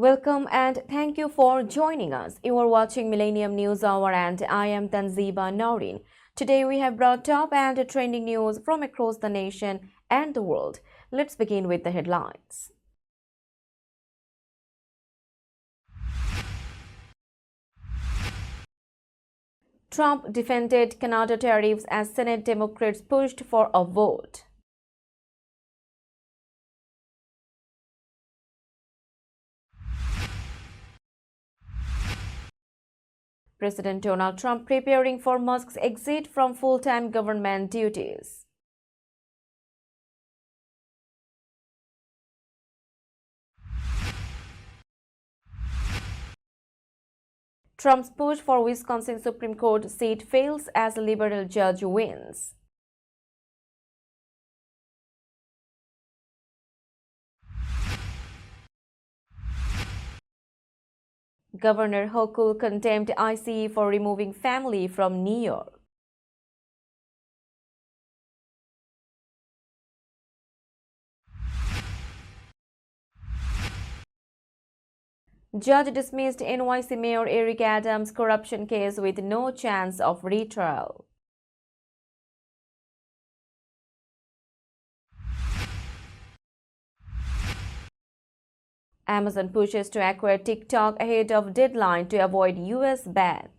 Welcome and thank you for joining us. You are watching Millennium News Hour and I am Tanziba Noreen. Today we have brought top and trending news from across the nation and the world. Let's begin with the headlines. Trump defended Canada tariffs as Senate Democrats pushed for a vote. President Donald Trump preparing for Musk's exit from full-time government duties. Trump's push for Wisconsin Supreme Court seat fails as a liberal judge wins. Governor Hochul condemned ICE for removing family from New York. Judge dismissed NYC Mayor Eric Adams' corruption case with no chance of retrial. Amazon pushes to acquire TikTok ahead of deadline to avoid US ban.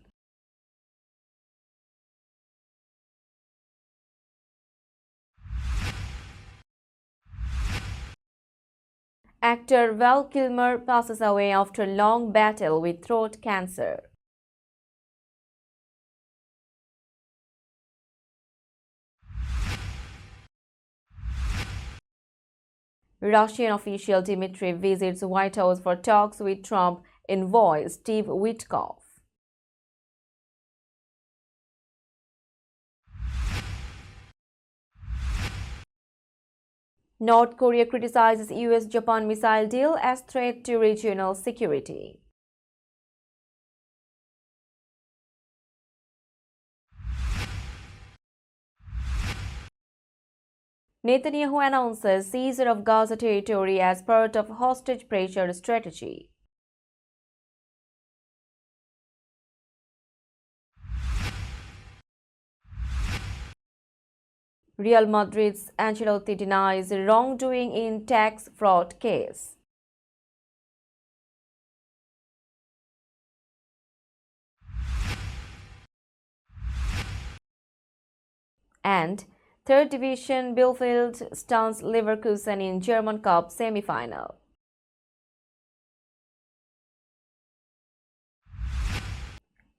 Actor Val Kilmer passes away after long battle with throat cancer. Russian official Dmitry visits White House for talks with Trump envoy Steve Witkoff. North Korea criticizes US-Japan missile deal as threat to regional security. Netanyahu announces seizure of Gaza territory as part of hostage pressure strategy. Real Madrid's Ancelotti denies wrongdoing in tax fraud case. And third division Bielefeld stuns Leverkusen in German Cup semi-final.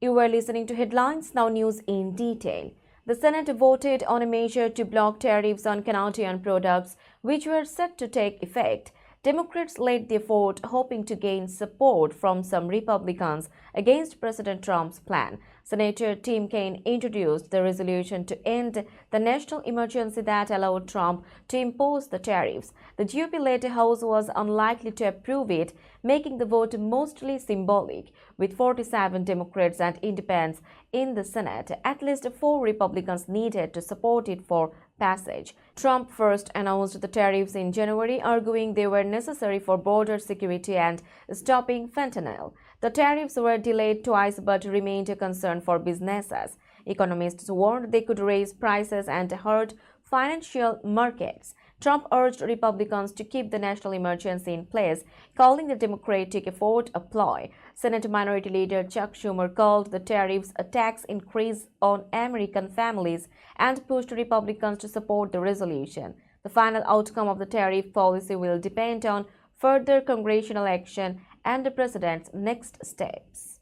You were listening to headlines, now news in detail. The Senate voted on a measure to block tariffs on Canadian products, which were set to take effect. Democrats led the vote, hoping to gain support from some Republicans against President Trump's plan. Senator Tim Kaine introduced the resolution to end the national emergency that allowed Trump to impose the tariffs. The GOP-led House was unlikely to approve it, making the vote mostly symbolic. With 47 Democrats and Independents in the Senate, at least 4 Republicans needed to support it for passage. Trump first announced the tariffs in January, arguing they were necessary for border security and stopping fentanyl. The tariffs were delayed twice but remained a concern for businesses. Economists warned they could raise prices and hurt financial markets. Trump urged Republicans to keep the national emergency in place, calling the Democratic effort a ploy. Senate Minority Leader Chuck Schumer called the tariffs a tax increase on American families and pushed Republicans to support the resolution. The final outcome of the tariff policy will depend on further congressional action and the president's next steps.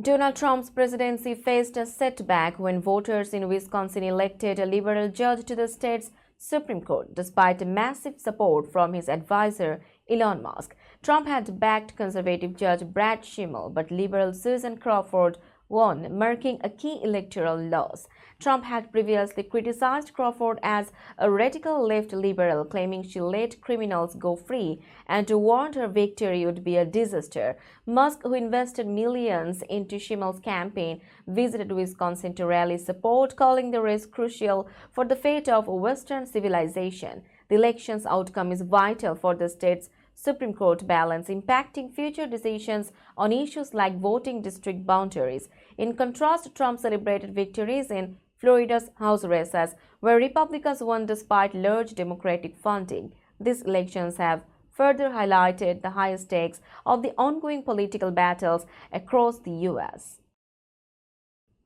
Donald Trump's presidency faced a setback when voters in Wisconsin elected a liberal judge to the state's Supreme Court, despite massive support from his advisor Elon Musk. Trump had backed conservative judge Brad Schimmel, but liberal Susan Crawford won, marking a key electoral loss. Trump had previously criticized Crawford as a radical left liberal, claiming she let criminals go free and warned her victory would be a disaster. Musk, who invested millions into Schimmel's campaign, visited Wisconsin to rally support, calling the race crucial for the fate of Western civilization. The election's outcome is vital for the state's Supreme Court balance impacting future decisions on issues like voting district boundaries. In contrast, Trump celebrated victories in Florida's House races, where Republicans won despite large Democratic funding. These elections have further highlighted the high stakes of the ongoing political battles across the U.S.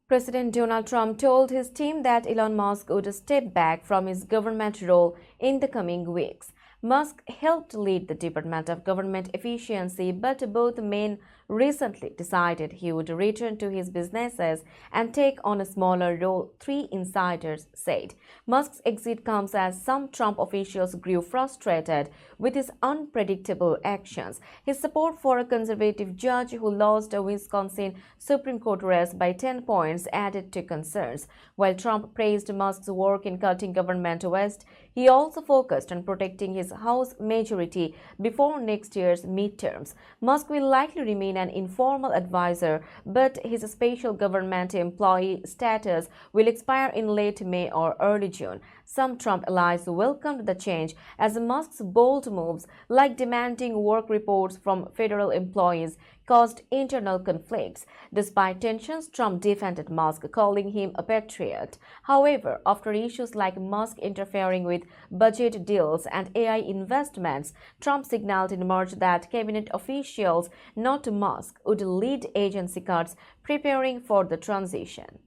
President Donald Trump told his team that Elon Musk would step back from his government role in the coming weeks. Musk helped lead the Department of Government Efficiency, but both men recently decided he would return to his businesses and take on a smaller role, three insiders said. Musk's exit comes as some Trump officials grew frustrated with his unpredictable actions. His support for a conservative judge who lost a Wisconsin Supreme Court race by 10 points added to concerns. While Trump praised Musk's work in cutting government waste, he also focused on protecting his House majority before next year's midterms. Musk will likely remain an informal advisor, but his special government employee status will expire in late May or early June. Some Trump allies welcomed the change as Musk's bold moves, like demanding work reports from federal employees, caused internal conflicts. Despite tensions, Trump defended Musk, calling him a patriot. However, after issues like Musk interfering with budget deals and AI investments, Trump signaled in March that cabinet officials, not Musk, would lead agency cuts, preparing for the transition.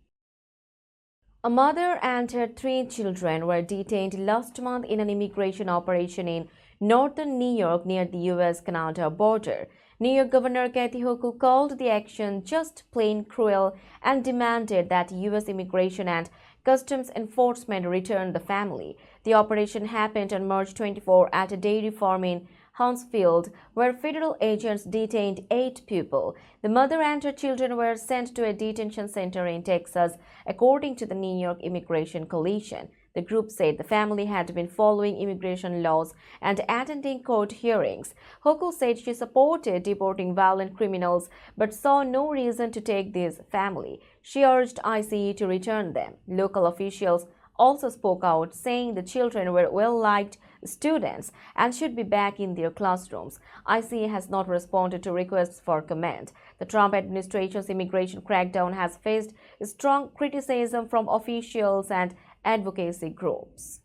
A mother and her three children were detained last month in an immigration operation in northern New York near the U.S.-Canada border. New York Governor Kathy Hochul called the action just plain cruel and demanded that U.S. Immigration and Customs Enforcement return the family. The operation happened on March 24 at a dairy farm in Huntsville, where federal agents detained 8 people. The mother and her children were sent to a detention center in Texas, according to the New York Immigration Coalition. The group said the family had been following immigration laws and attending court hearings. Hochul said she supported deporting violent criminals but saw no reason to take this family. She urged ICE to return them. Local officials also spoke out, saying the children were well-liked students and should be back in their classrooms. ICE has not responded to requests for comment. The Trump administration's immigration crackdown has faced strong criticism from officials and advocacy groups.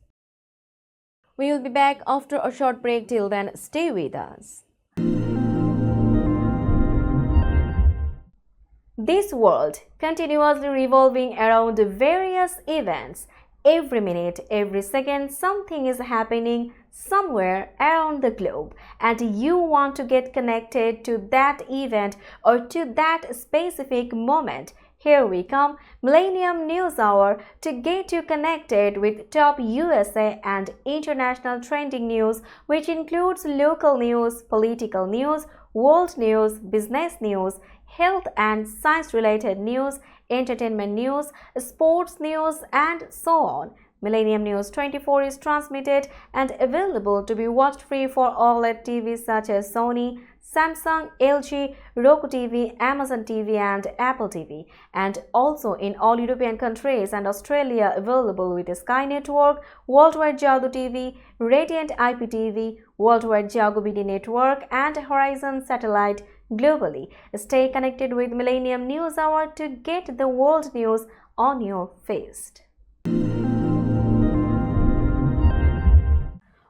We will be back after a short break. Till then, stay with us. This world continuously revolving around various events. Every minute, every second, something is happening somewhere around the globe, and you want to get connected to that event or to that specific moment. Here we come, Millennium News Hour, to get you connected with top USA and international trending news, which includes local news, political news, world news, business news, health and science-related news, entertainment news, sports news, and so on. Millennium News 24 is transmitted and available to be watched free for OLED TVs such as Sony, Samsung, LG, Roku TV, Amazon TV, and Apple TV, and also in all European countries and Australia available with Sky Network, Worldwide Jago TV, Radiant IPTV, Worldwide Jago BD Network, and Horizon Satellite globally. Stay connected with Millennium News Hour to get the world news on your feed.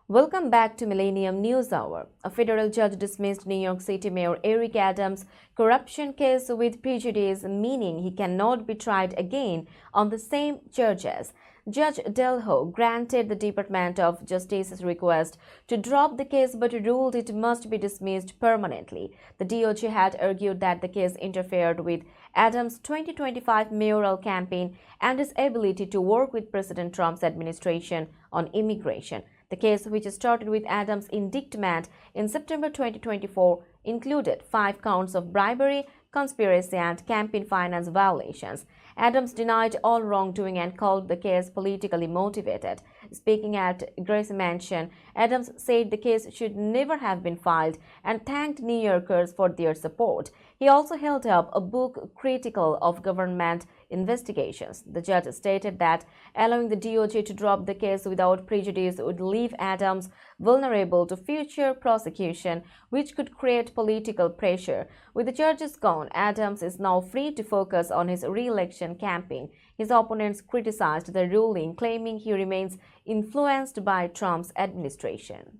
Welcome back to Millennium News Hour. A federal judge dismissed New York City Mayor Eric Adams' corruption case with prejudice, meaning he cannot be tried again on the same charges. Judge Delho granted the Department of Justice's request to drop the case but ruled it must be dismissed permanently. The DOJ had argued that the case interfered with Adams' 2025 mayoral campaign and his ability to work with President Trump's administration on immigration. The case, which started with Adams' indictment in September 2024, included 5 counts of bribery, conspiracy, and campaign finance violations. Adams denied all wrongdoing and called the case politically motivated. Speaking at Gracie Mansion, Adams said the case should never have been filed and thanked New Yorkers for their support. He also held up a book critical of government investigations. The judge stated that allowing the DOJ to drop the case without prejudice would leave Adams vulnerable to future prosecution, which could create political pressure. With the charges gone, Adams is now free to focus on his re-election campaign. His opponents criticized the ruling, claiming he remains influenced by Trump's administration.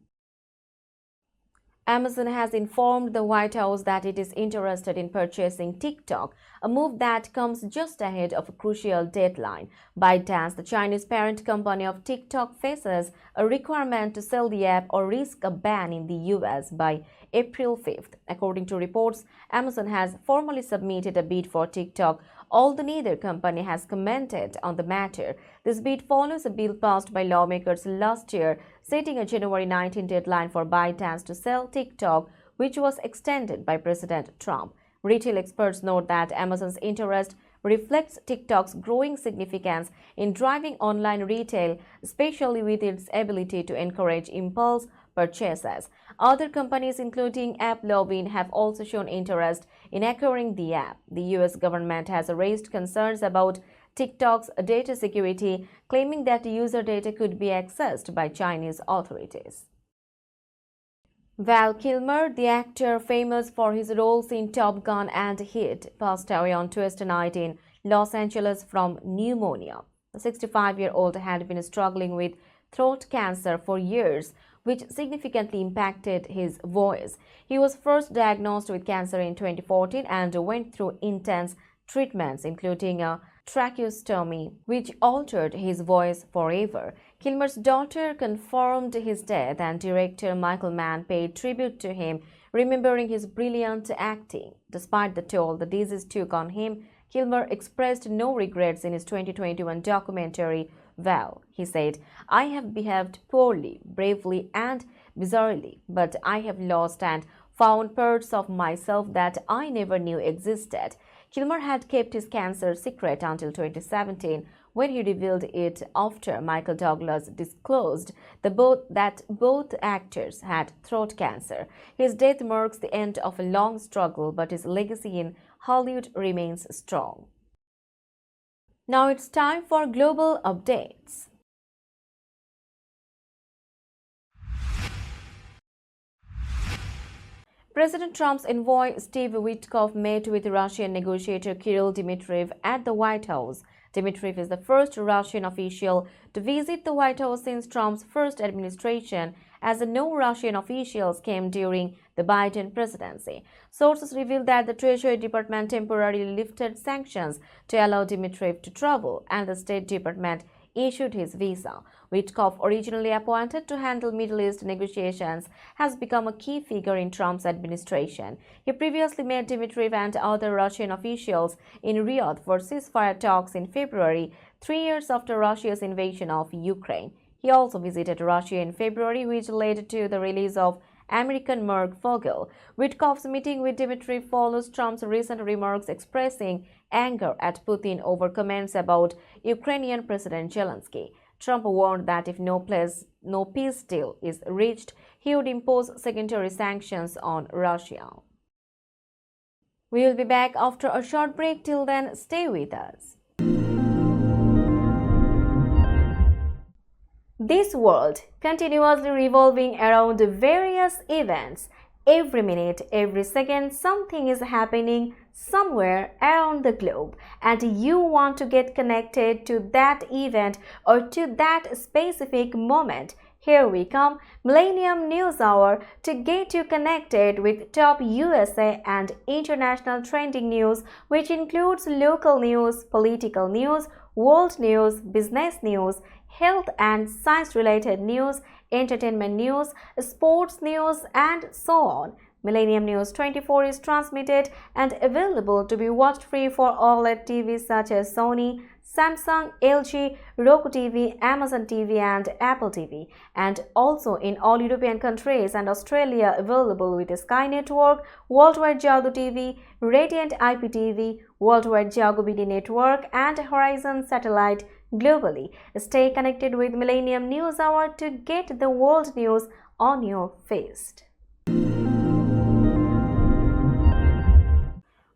Amazon has informed the White House that it is interested in purchasing TikTok, a move that comes just ahead of a crucial deadline. ByteDance, the Chinese parent company of TikTok, faces a requirement to sell the app or risk a ban in the US by April 5th. According to reports, Amazon has formally submitted a bid for TikTok, although neither company has commented on the matter. This bid follows a bill passed by lawmakers last year, setting a January 19 deadline for ByteDance to sell TikTok, which was extended by President Trump. Retail experts note that Amazon's interest reflects TikTok's growing significance in driving online retail, especially with its ability to encourage impulse purchases. Other companies, including AppLovin, have also shown interest in acquiring the app. The US government has raised concerns about TikTok's data security, claiming that user data could be accessed by Chinese authorities. Val Kilmer, the actor famous for his roles in Top Gun and Heat, passed away on Tuesday night in Los Angeles from pneumonia. The 65-year-old had been struggling with throat cancer for years, which significantly impacted his voice. He was first diagnosed with cancer in 2014 and went through intense treatments, including a tracheostomy, which altered his voice forever. Kilmer's daughter confirmed his death, and director Michael Mann paid tribute to him, remembering his brilliant acting. Despite the toll the disease took on him, Kilmer expressed no regrets in his 2021 documentary, Val. He said, "I have behaved poorly, bravely, and bizarrely, but I have lost and found parts of myself that I never knew existed." Kilmer had kept his cancer secret until 2017, when he revealed it after Michael Douglas disclosed that both actors had throat cancer. His death marks the end of a long struggle, but his legacy in Hollywood remains strong. Now it's time for global updates. President Trump's envoy Steve Witkoff met with Russian negotiator Kirill Dmitriev at the White House. Dmitriev is the first Russian official to visit the White House since Trump's first administration, as no Russian officials came during the Biden presidency. Sources revealed that the Treasury Department temporarily lifted sanctions to allow Dmitriev to travel, and the State Department issued his visa. Witkoff, originally appointed to handle Middle East negotiations, has become a key figure in Trump's administration. He previously met Dmitriev and other Russian officials in Riyadh for ceasefire talks in February, 3 years after Russia's invasion of Ukraine. He also visited Russia in February, which led to the release of American Mark Fogel. Witkoff's meeting with Dmitriev follows Trump's recent remarks expressing anger at Putin over comments about Ukrainian President Zelensky. Trump warned that if no peace deal is reached, he would impose secondary sanctions on Russia. We will be back after a short break. Till then, stay with us. This world continuously revolving around various events. Every minute, every second, something is happening somewhere around the globe, and you want to get connected to that event or to that specific moment. Here we come, Millennium News Hour, to get you connected with top USA and international trending news, which includes local news, political news, world news, business news, health and science-related news, entertainment news, sports news, and so on. Millennium News 24 is transmitted and available to be watched free for OLED TVs such as Sony, Samsung, LG, Roku TV, Amazon TV, and Apple TV, and also in all European countries and Australia available with Sky Network, Worldwide Jago TV, Radiant IPTV, Worldwide Jago BD Network, and Horizon Satellite globally. Stay connected with Millennium News Hour to get the world news on your fist.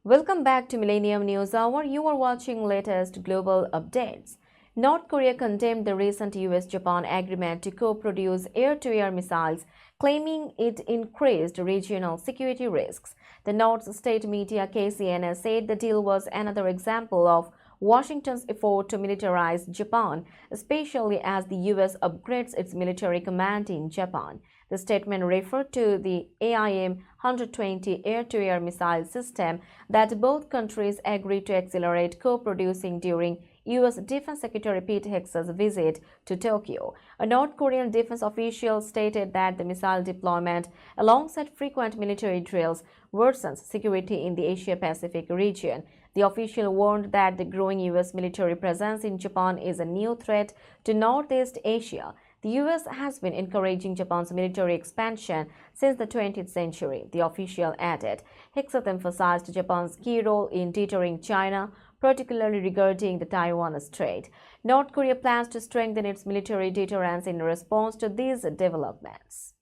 Welcome back to Millennium News Hour. You are watching latest global updates. North Korea condemned the recent US-Japan agreement to co-produce air-to-air missiles, claiming it increased regional security risks. The North state media KCNA said the deal was another example of Washington's effort to militarize Japan, especially as the US upgrades its military command in Japan. The statement referred to the AIM-120 air-to-air missile system that both countries agreed to accelerate co-producing during U.S. Defense Secretary Pete Hegseth's visit to Tokyo. A North Korean defense official stated that the missile deployment, alongside frequent military drills, worsens security in the Asia-Pacific region. The official warned that the growing U.S. military presence in Japan is a new threat to Northeast Asia. The U.S. has been encouraging Japan's military expansion since the 20th century, the official added. Hegseth emphasized Japan's key role in deterring China, particularly regarding the Taiwan Strait. North Korea plans to strengthen its military deterrence in response to these developments.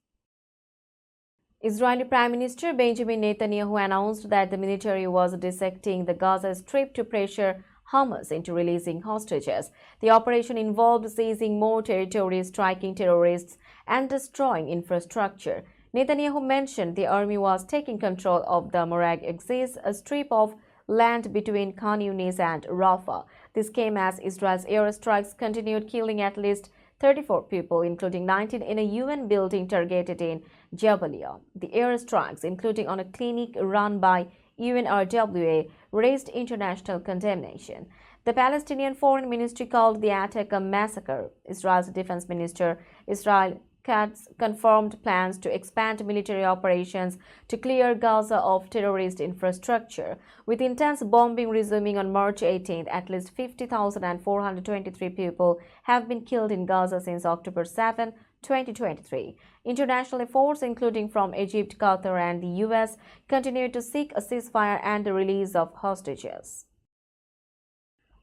Israeli Prime Minister Benjamin Netanyahu announced that the military was dissecting the Gaza Strip to pressure Hamas into releasing hostages. The operation involved seizing more territory, striking terrorists, and destroying infrastructure. Netanyahu mentioned the army was taking control of the Morag Exis, a strip of land between Khan Yunis and Rafah. This came as Israel's airstrikes continued, killing at least 34 people, including 19 in a UN building targeted in Jabalia. The airstrikes, including on a clinic run by UNRWA, raised international condemnation. The Palestinian Foreign Ministry called the attack a massacre. Israel's Defense Minister Israel Katz confirmed plans to expand military operations to clear Gaza of terrorist infrastructure. With intense bombing resuming on March 18th, at least 50,423 people have been killed in Gaza since October 7, 2023. International efforts, including from Egypt, Qatar, and the US, continue to seek a ceasefire and the release of hostages.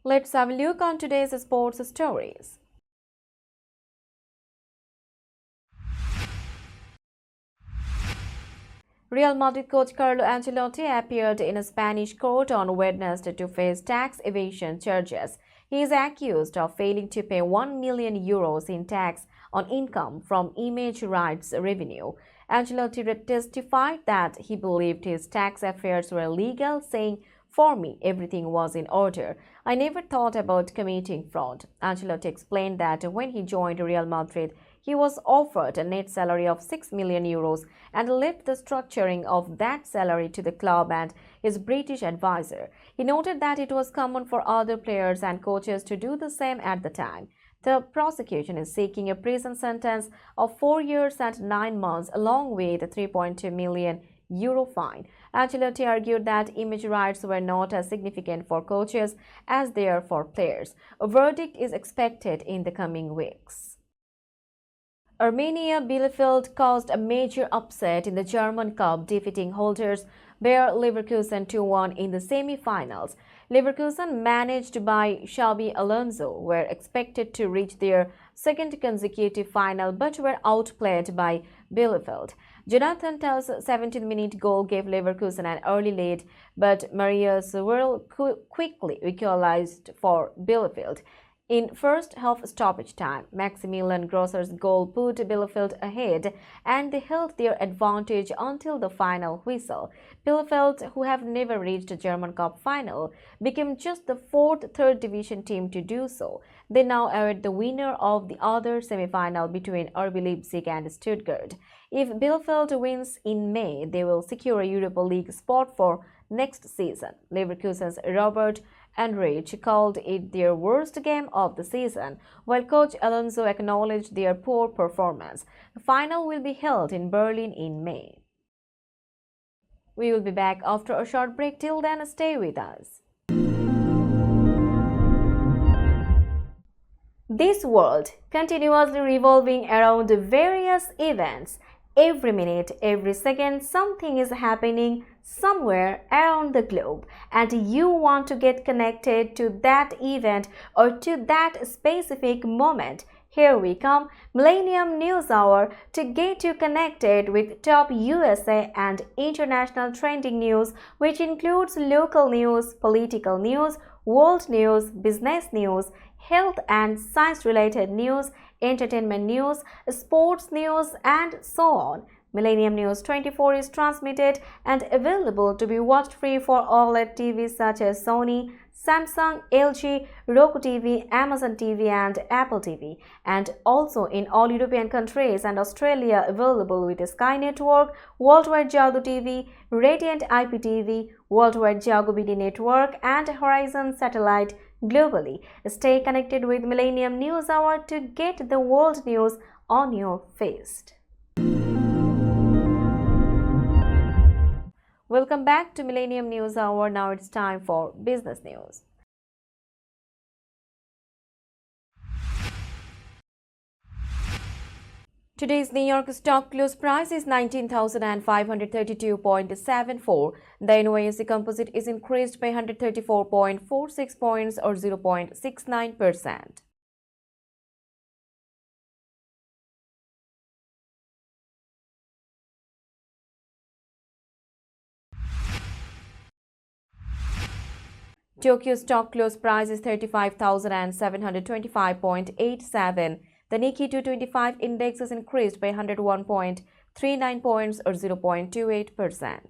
Let's have a look on today's sports stories. Real Madrid coach Carlo Ancelotti appeared in a Spanish court on Wednesday to face tax evasion charges. He is accused of failing to pay €1 million in tax on income from image rights revenue. Ancelotti testified that he believed his tax affairs were legal, saying, "For me, everything was in order. I never thought about committing fraud." Ancelotti explained that when he joined Real Madrid, he was offered a net salary of €6 million and left the structuring of that salary to the club and his British advisor. He noted that it was common for other players and coaches to do the same at the time. The prosecution is seeking a prison sentence of 4 years and 9 months along with a €3.2 million fine. Ancelotti argued that image rights were not as significant for coaches as they are for players. A verdict is expected in the coming weeks. Arminia Bielefeld caused a major upset in the German Cup, defeating holders Bayer Leverkusen 2-1 in the semi-finals. Leverkusen, managed by Xabi Alonso, were expected to reach their second consecutive final but were outplayed by Bielefeld. Jonathan Tah's 17th-minute goal gave Leverkusen an early lead, but Marius Werl quickly equalized for Bielefeld. In first half stoppage time, Maximilian Grosser's goal put Bielefeld ahead and they held their advantage until the final whistle. Bielefeld, who have never reached a German Cup final, became just the fourth third-division team to do so. They now await the winner of the other semi-final between RB Leipzig and Stuttgart. If Bielefeld wins in May, they will secure a Europa League spot for next season. Leverkusen's Robert Enrich called it their worst game of the season, while coach Alonso acknowledged their poor performance. The final will be held in Berlin in May. We will be back after a short break. Till then, stay with us. This world continuously revolving around various events. Every minute, every second, something is happening somewhere around the globe, and you want to get connected to that event or to that specific moment. Here we come, Millennium News Hour, to get you connected with top USA and international trending news, which includes local news, political news, world news, business news, health and science-related news, entertainment news, sports news, and so on. Millennium News 24 is transmitted and available to be watched free for OLED TVs such as Sony, Samsung, LG, Roku TV, Amazon TV, and Apple TV, and also in all European countries and Australia available with Sky Network, Worldwide Jago TV, Radiant IPTV, Worldwide Jago BD Network, and Horizon Satellite globally. Stay connected with Millennium News Hour to get the world news on your fist. Welcome back to Millennium News Hour. Now it's time for business news. Today's New York stock close price is 19,532.74. The NYSE Composite is increased by 134.46 points or 0.69%. Tokyo stock close price is 35,725.87. The Nikkei 225 index is increased by 101.39 points or 0.28%.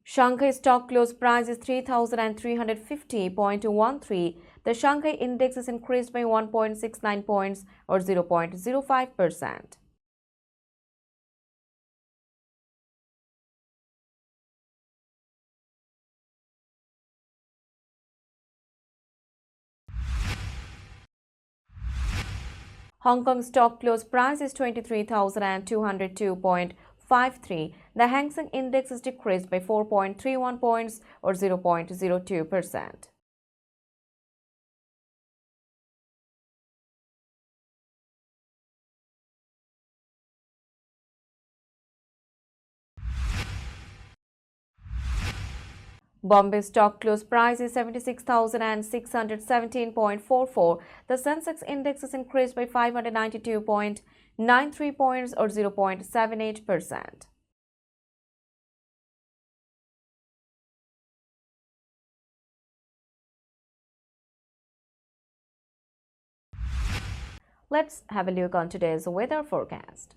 Shanghai stock close price is 3,350.13. The Shanghai index is increased by 1.69 points or 0.05%. Hong Kong stock close price is 23,202.53. The Hang Seng index is decreased by 4.31 points or 0.02%. Bombay stock close price is 76,617.44. The Sensex index is increased by 592.93 points or 0.78%. Let's have a look on today's weather forecast.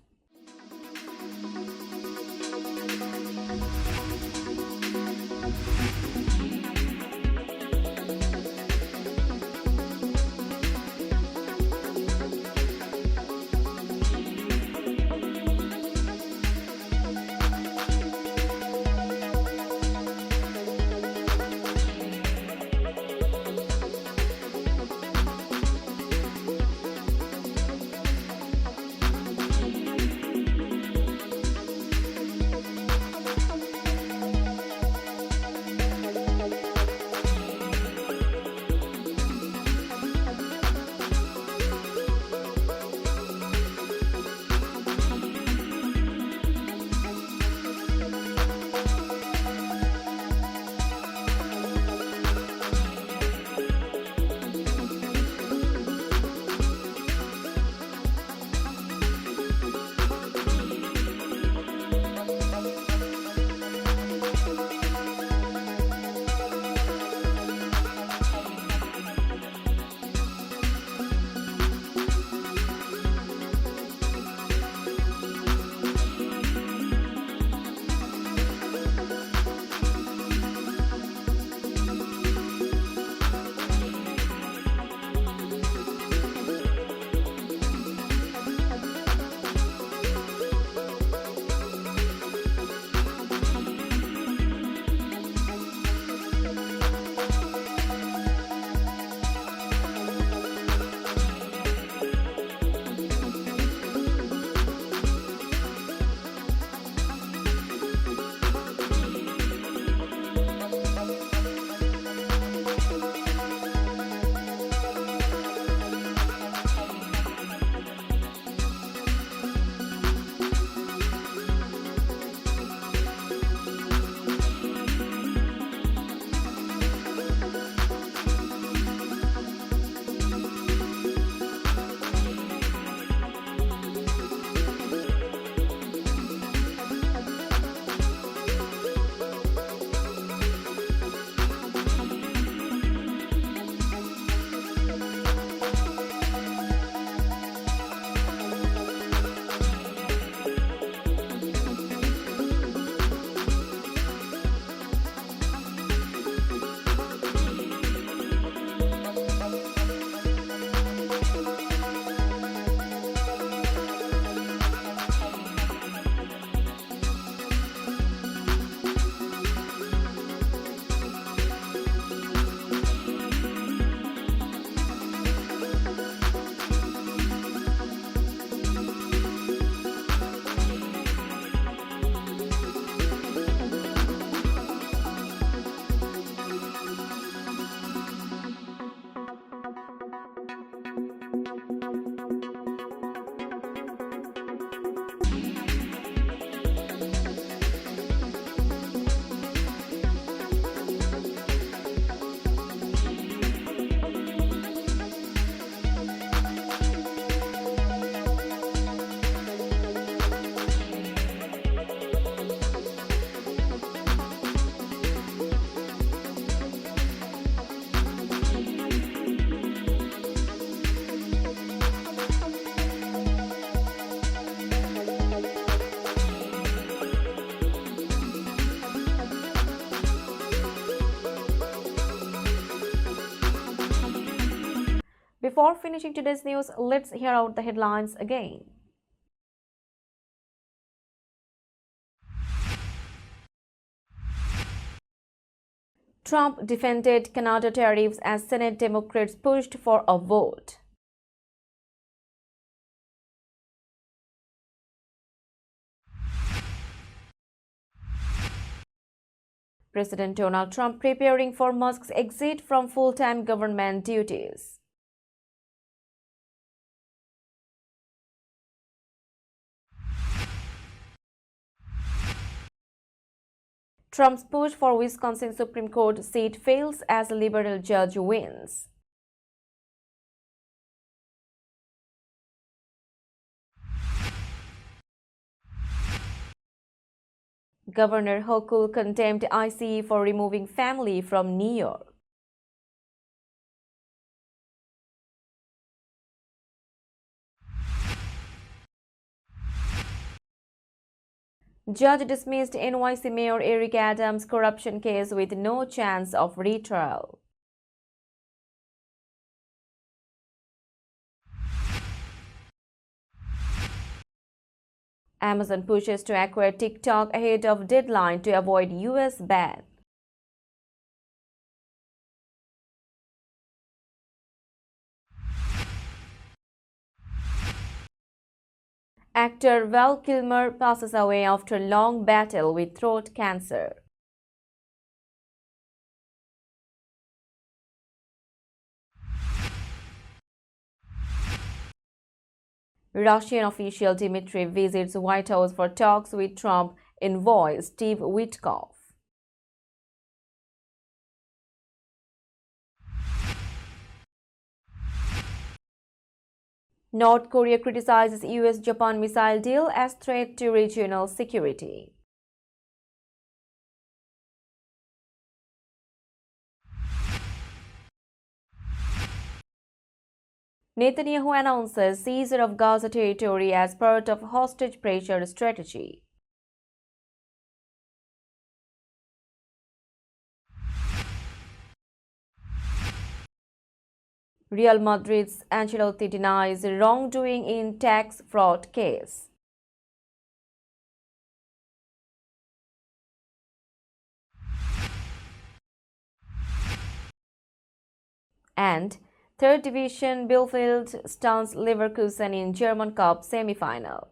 Before finishing today's news, let's hear out the headlines again. Trump defended Canada tariffs as Senate Democrats pushed for a vote. President Donald Trump preparing for Musk's exit from full-time government duties. Trump's push for Wisconsin Supreme Court seat fails as a liberal judge wins. Governor Hochul condemned ICE for removing family from New York. Judge dismissed NYC Mayor Eric Adams' corruption case with no chance of retrial. Amazon pushes to acquire TikTok ahead of deadline to avoid US ban. Actor Val Kilmer passes away after long battle with throat cancer. Russian official Dmitry visits White House for talks with Trump envoy Steve Witkoff. North Korea criticizes US-Japan missile deal as threat to regional security. Netanyahu announces seizure of Gaza territory as part of hostage pressure strategy. Real Madrid's Ancelotti denies wrongdoing in tax fraud case. And third division Bielefeld stuns Leverkusen in German Cup semi-final.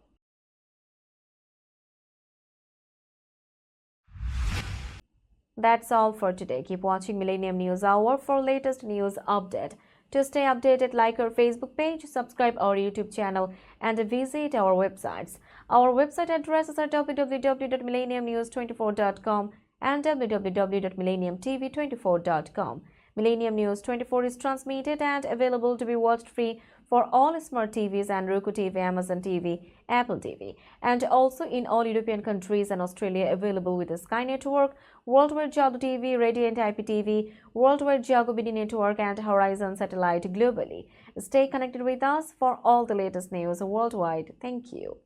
That's all for today. Keep watching Millennium News Hour for latest news update. To stay updated, like our Facebook page, subscribe our YouTube channel, and visit our websites. Our website addresses are www.millenniumnews24.com and www.millenniumtv24.com. Millennium News 24 is transmitted and available to be watched free for all smart TVs and Roku TV, Amazon TV, Apple TV, and also in all European countries and Australia, available with the Sky Network, Worldwide Jago TV, Radiant IPTV, Worldwide Jago BD Network, and Horizon Satellite globally. Stay connected with us for all the latest news worldwide. Thank you.